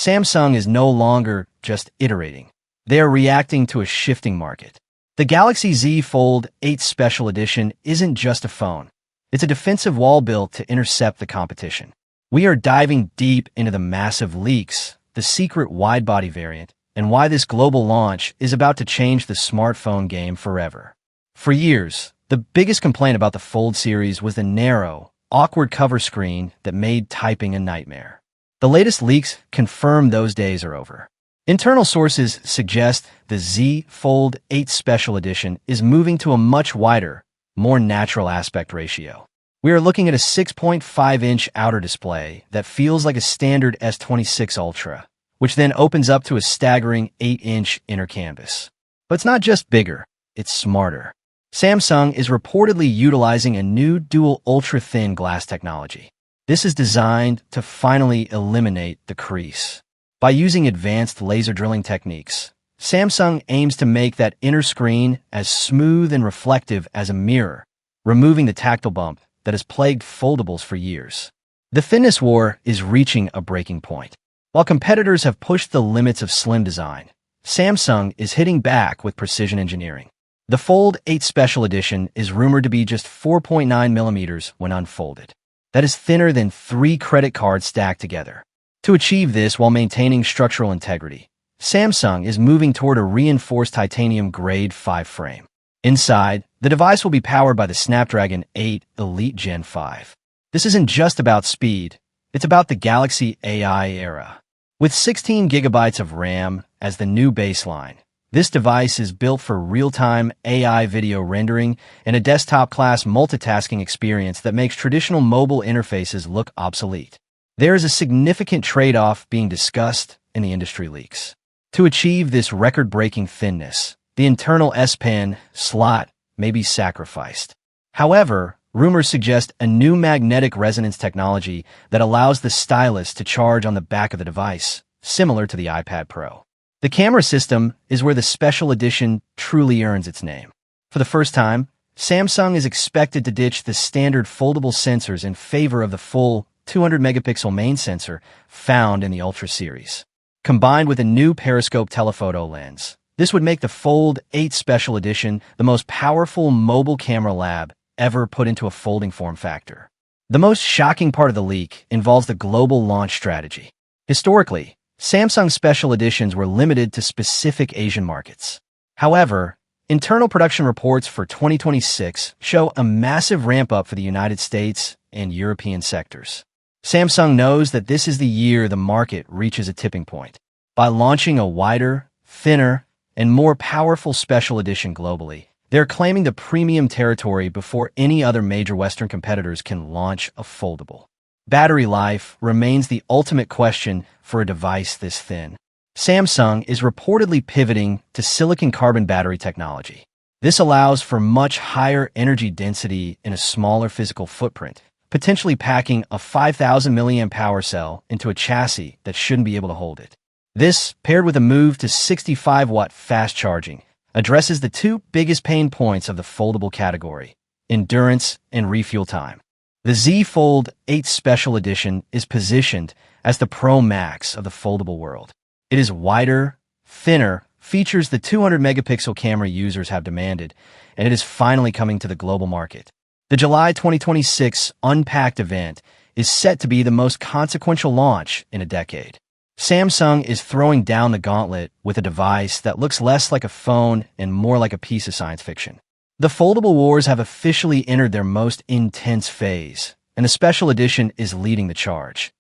Samsung is no longer just iterating. They are reacting to a shifting market. The Galaxy Z Fold 8 Special Edition isn't just a phone. It's a defensive wall built to intercept the competition. We are diving deep into the massive leaks, the secret wide-body variant, and why this global launch is about to change the smartphone game forever. For years, the biggest complaint about the Fold series was the narrow, awkward cover screen that made typing a nightmare. The latest leaks confirm those days are over. Internal sources suggest the Z Fold 8 Special Edition is moving to a much wider, more natural aspect ratio. We are looking at a 6.5-inch outer display that feels like a standard S26 Ultra, which then opens up to a staggering 8-inch inner canvas. But it's not just bigger, it's smarter. Samsung is reportedly utilizing a new dual ultra-thin glass technology. This is designed to finally eliminate the crease. By using advanced laser drilling techniques, Samsung aims to make that inner screen as smooth and reflective as a mirror, removing the tactile bump that has plagued foldables for years. The thinness war is reaching a breaking point. While competitors have pushed the limits of slim design, Samsung is hitting back with precision engineering. The Fold 8 Special Edition is rumored to be just 4.9 millimeters when unfolded. That is thinner than 3 credit cards stacked together. To achieve this while maintaining structural integrity, Samsung is moving toward a reinforced titanium Grade 5 frame. Inside, the device will be powered by the Snapdragon 8 Elite Gen 5. This isn't just about speed, it's about the Galaxy AI era. With 16 gigabytes of RAM as the new baseline, this device is built for real-time AI video rendering and a desktop-class multitasking experience that makes traditional mobile interfaces look obsolete. There is a significant trade-off being discussed in the industry leaks. To achieve this record-breaking thinness, the internal S Pen slot may be sacrificed. However, rumors suggest a new magnetic resonance technology that allows the stylus to charge on the back of the device, similar to the iPad Pro. The camera system is where the Special Edition truly earns its name. For the first time, Samsung is expected to ditch the standard foldable sensors in favor of the full 200-megapixel main sensor found in the Ultra series. Combined with a new periscope telephoto lens, this would make the Fold 8 Special Edition the most powerful mobile camera lab ever put into a folding form factor. The most shocking part of the leak involves the global launch strategy. Historically, Samsung Special Editions were limited to specific Asian markets. However, internal production reports for 2026 show a massive ramp-up for the United States and European sectors. Samsung knows that this is the year the market reaches a tipping point. By launching a wider, thinner, and more powerful Special Edition globally, they're claiming the premium territory before any other major Western competitors can launch a foldable. Battery life remains the ultimate question for a device this thin. Samsung is reportedly pivoting to silicon carbon battery technology. This allows for much higher energy density in a smaller physical footprint, potentially packing a 5,000 milliamp power cell into a chassis that shouldn't be able to hold it. This, paired with a move to 65-watt fast charging, addresses the two biggest pain points of the foldable category: endurance and refuel time. The Z Fold 8 Special Edition is positioned as the Pro Max of the foldable world. It is wider, thinner, features the 200-megapixel camera users have demanded, and it is finally coming to the global market. The July 2026 Unpacked event is set to be the most consequential launch in a decade. Samsung is throwing down the gauntlet with a device that looks less like a phone and more like a piece of science fiction. The foldable wars have officially entered their most intense phase, and the Special Edition is leading the charge.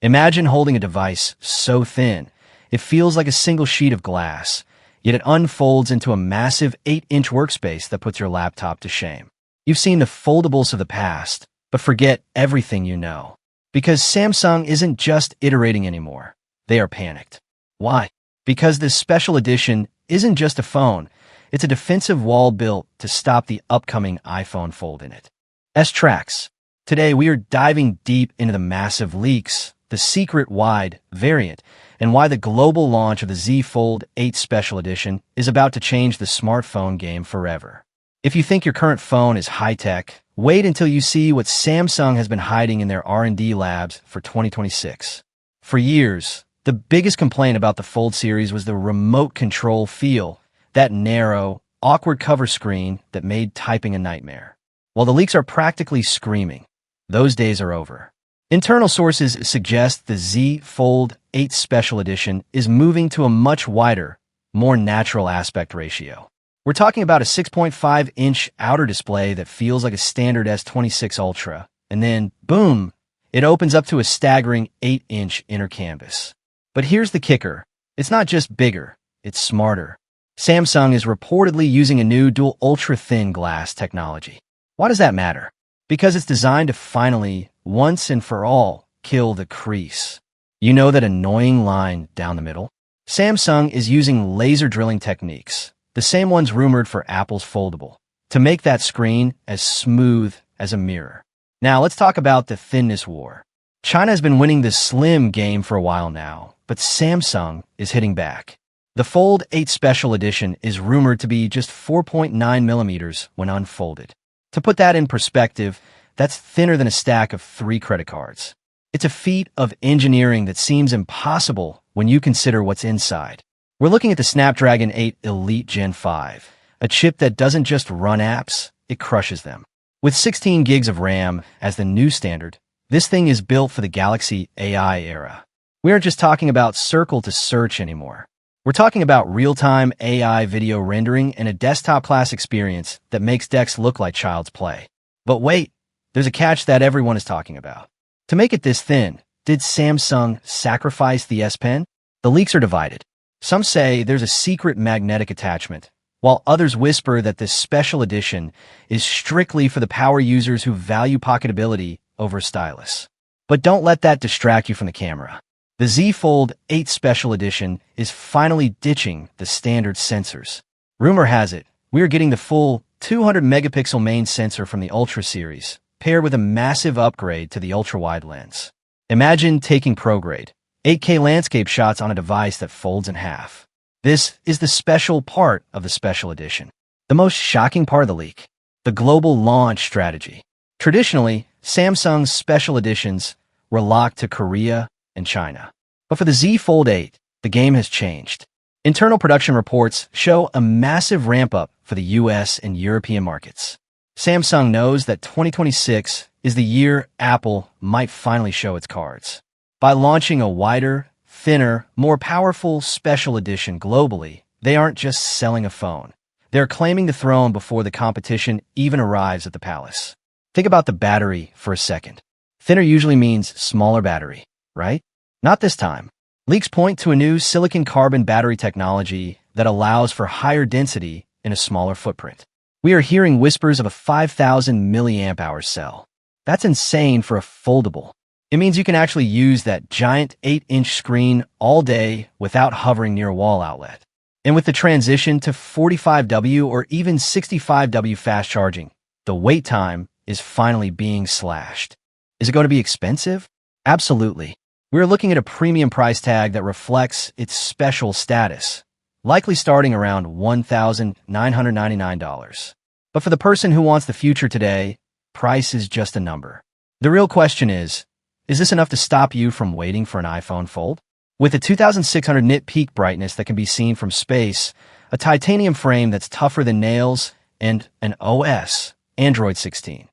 Imagine holding a device so thin, it feels like a single sheet of glass, yet it unfolds into a massive 8-inch workspace that puts your laptop to shame. You've seen the foldables of the past, but forget everything you know. Because Samsung isn't just iterating anymore. They are panicked. Why? Because this Special Edition isn't just a phone, it's a defensive wall built to stop the upcoming iPhone Fold in it. S-Tracks. Today we are diving deep into the massive leaks, the secret wide variant, and why the global launch of the Z Fold 8 Special Edition is about to change the smartphone game forever. If you think your current phone is high-tech, wait until you see what Samsung has been hiding in their R&D labs for 2026. For years, The biggest complaint about the Fold series was the remote control feel, that narrow, awkward cover screen that made typing a nightmare. While the leaks are practically screaming, those days are over. Internal sources suggest the Z Fold 8 Special Edition is moving to a much wider, more natural aspect ratio. We're talking about a 6.5-inch outer display that feels like a standard S26 Ultra, and then, boom, it opens up to a staggering 8-inch inner canvas. But here's the kicker. It's not just bigger, it's smarter. Samsung is reportedly using a new dual ultra-thin glass technology. Why does that matter? Because it's designed to finally, once and for all, kill the crease. You know that annoying line down the middle? Samsung is using laser drilling techniques, the same ones rumored for Apple's Foldable, to make that screen as smooth as a mirror. Now let's talk about the thinness war. China has been winning the slim game for a while now, but Samsung is hitting back. The Fold 8 Special Edition is rumored to be just 4.9 millimeters when unfolded. To put that in perspective, that's thinner than a stack of 3 credit cards. It's a feat of engineering that seems impossible when you consider what's inside. We're looking at the Snapdragon 8 Elite Gen 5, a chip that doesn't just run apps, it crushes them. With 16 gigs of RAM as the new standard, this thing is built for the Galaxy AI era. We aren't just talking about circle to search anymore. We're talking about real-time AI video rendering and a desktop-class experience that makes DeX look like child's play. But wait, there's a catch that everyone is talking about. To make it this thin, did Samsung sacrifice the S Pen? The leaks are divided. Some say there's a secret magnetic attachment, while others whisper that this special edition is strictly for the power users who value pocketability over stylus. But don't let that distract you from the camera. The Z Fold 8 Special Edition is finally ditching the standard sensors. Rumor has it, we are getting the full 200-megapixel main sensor from the Ultra series, paired with a massive upgrade to the ultra-wide lens. Imagine taking pro-grade 8K landscape shots on a device that folds in half. This is the special part of the Special Edition. The most shocking part of the leak, the global launch strategy. Traditionally, Samsung's Special Editions were locked to Korea and China. But for the Z Fold 8, the game has changed. Internal production reports show a massive ramp-up for the US and European markets. Samsung knows that 2026 is the year Apple might finally show its cards. By launching a wider, thinner, more powerful Special Edition globally, they aren't just selling a phone. They're claiming the throne before the competition even arrives at the palace. Think about the battery for a second. Thinner usually means smaller battery, right? Not this time. Leaks point to a new silicon-carbon battery technology that allows for higher density in a smaller footprint. We are hearing whispers of a 5,000 milliamp-hour cell. That's insane for a foldable. It means you can actually use that giant 8-inch screen all day without hovering near a wall outlet. And with the transition to 45W or even 65W fast charging, the wait time is finally being slashed. Is it going to be expensive? Absolutely. We're looking at a premium price tag that reflects its special status, likely starting around $1,999. But for the person who wants the future today, price is just a number. The real question is this enough to stop you from waiting for an iPhone Fold? With a 2600 nit peak brightness that can be seen from space, a titanium frame that's tougher than nails, and an OS, Android 16,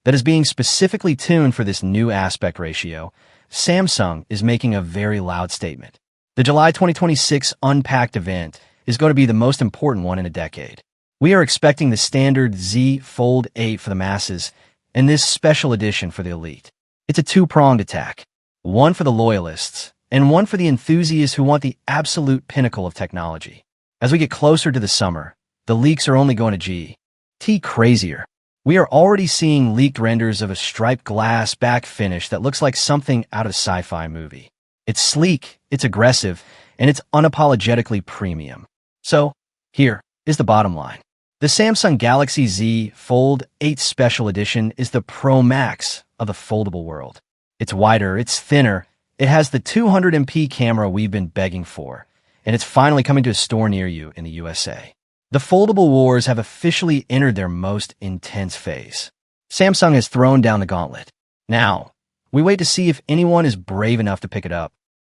that is being specifically tuned for this new aspect ratio, Samsung is making a very loud statement. The July 2026 Unpacked event is going to be the most important one in a decade. We are expecting the standard Z Fold 8 for the masses and this special edition for the elite. It's a two-pronged attack, one for the loyalists and one for the enthusiasts who want the absolute pinnacle of technology. As we get closer to the summer, the leaks are only going to get crazier. We are already seeing leaked renders of a striped glass back finish that looks like something out of a sci-fi movie. It's sleek, it's aggressive, and it's unapologetically premium. So, here is the bottom line. The Samsung Galaxy Z Fold 8 Special Edition is the Pro Max of the foldable world. It's wider, it's thinner, it has the 200MP camera we've been begging for, and it's finally coming to a store near you in the USA. The foldable wars have officially entered their most intense phase. Samsung has thrown down the gauntlet. Now, we wait to see if anyone is brave enough to pick it up.